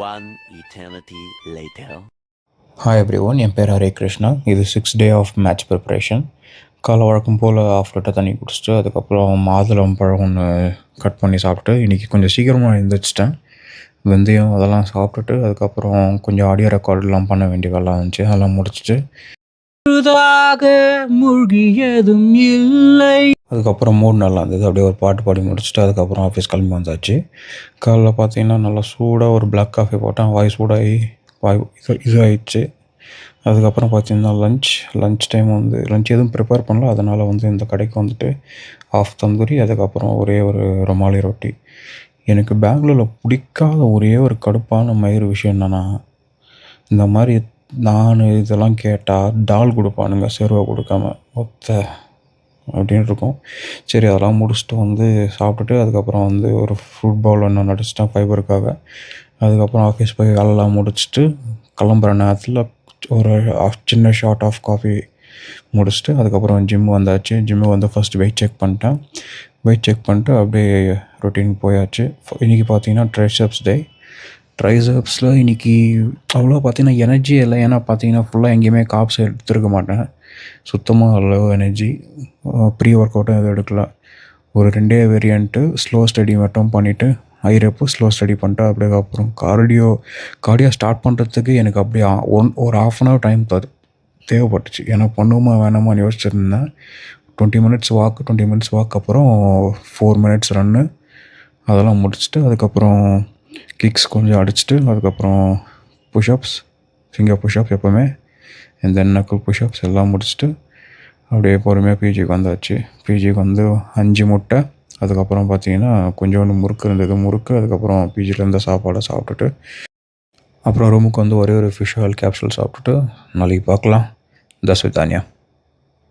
One eternity later. Hi everyone, என் பேர் ஹரே கிருஷ்ணா. இது 6 டே ஆஃப் மேட்ச் ப்ரிப்ரேஷன். காலை வழக்கம் போல் 1/2 லிட்டர் தண்ணி குடிச்சிட்டு அதுக்கப்புறம் மாதுளம் பழம் ஒன்று கட் பண்ணி சாப்பிட்டு இன்றைக்கி கொஞ்சம் சீக்கிரமாக எழுந்திரிச்சிட்டேன். வெந்தயம் அதெல்லாம் சாப்பிட்டுட்டு அதுக்கப்புறம் கொஞ்சம் ஆடியோ ரெக்கார்டெலாம் பண்ண வேண்டிய வேலை இருந்துச்சு. அதெல்லாம் முடிச்சுட்டு மூழ்கியதும் இல்லை. அதுக்கப்புறம் மூடு நல்லா இருந்தது. அப்படியே ஒரு பாட்டு பாடி முடிச்சுட்டு அதுக்கப்புறம் ஆஃபீஸ் கிளம்பி வந்தாச்சு. காலைல பார்த்தீங்கன்னா நல்லா சூடாக ஒரு பிளாக் காஃபி போட்டேன். வாய் சூடாகி இது ஆயிடுச்சு. அதுக்கப்புறம் பார்த்தீங்கன்னா லன்ச் டைம் லன்ச் எதுவும் ப்ரிப்பேர் பண்ணல. அதனால் இந்த கடைக்கு வந்துட்டு ஆஃப் தந்தூரி, அதுக்கப்புறம் ஒரே ஒரு ரொமாலி ரொட்டி. எனக்கு பெங்களூரில் பிடிக்காத ஒரே ஒரு கடுப்பான மயிறு விஷயம் என்னென்னா, இந்த மாதிரி நான் இதெல்லாம் கேட்டால் டால் கொடுப்பானுங்க, செருவை கொடுக்காம ஒத்த அப்படின்னு இருக்கும். சரி, அதெல்லாம் முடிச்சுட்டு சாப்பிட்டுட்டு அதுக்கப்புறம் ஒரு ஃப்ரூட் பவுல் ஒன்று நடிச்சிட்டேன் ஃபைபருக்காக. அதுக்கப்புறம் ஆஃபீஸ் போய் வேலைலாம் முடிச்சுட்டு கிளம்புற நேரத்தில் ஒரு சின்ன ஷார்ட் ஆஃப் காஃபி முடிச்சுட்டு அதுக்கப்புறம் ஜிம் வந்தாச்சு. ஜிம்மு ஃபஸ்ட்டு வெயிட் செக் பண்ணிட்டேன். வெயிட் செக் பண்ணிட்டு அப்படியே ரொட்டீன் போயாச்சு. இன்றைக்கி பார்த்தீங்கன்னா ட்ரைசப்ஸில் இன்றைக்கி அவ்வளோ பார்த்தீங்கன்னா எனர்ஜி இல்லை. ஏன்னா பார்த்தீங்கன்னா ஃபுல்லாக எங்கேயுமே காப்ஸ் எடுத்துருக்க மாட்டேன். சுத்தமாக லோ எனர்ஜி. ப்ரீ ஒர்க் அவுட்டும் எதுவும் எடுக்கல. ஒரு 2 வேரியண்ட்டு ஸ்லோ ஸ்டடி மட்டும் பண்ணிவிட்டு ஹை ரெப்பு ஸ்லோ ஸ்டடி பண்ணிட்டு அப்படியே அப்புறம் கார்டியோ ஸ்டார்ட் பண்ணுறதுக்கு எனக்கு அப்படியே ஒரு 1/2 hour டைம் தேவைப்பட்டுச்சு. ஏன்னா பண்ணுவோமா வேணாமான்னு யோசிச்சுருந்தேன். 20 minutes வாக் அப்புறம் 4 minutes ரன்னு அதெல்லாம் முடிச்சுட்டு அதுக்கப்புறம் கிக்ஸ் கொஞ்சம் அடிச்சுட்டு அதுக்கப்புறம் புஷ்அப்ஸ், ஃபிங்கர் புஷ்அப்ஸ் எப்போவுமே, இந்த நக்கல் புஷ்அப்ஸ் எல்லாம் முடிச்சுட்டு அப்படியே பொறுமையாக பிஜிக்கு வந்தாச்சு. பிஜிக்கு 5 முட்டை, அதுக்கப்புறம் பார்த்தீங்கன்னா கொஞ்சோண்டு முறுக்கு இருந்தது. அதுக்கப்புறம் பிஜியில் இருந்த சாப்பாடை சாப்பிட்டுட்டு அப்புறம் ரூமுக்கு ஒரே ஒரு ஃபிஷ் ஆயில் கேப்சூல் சாப்பிட்டுட்டு நாளைக்கு பார்க்கலாம். தஸ்விதானியா.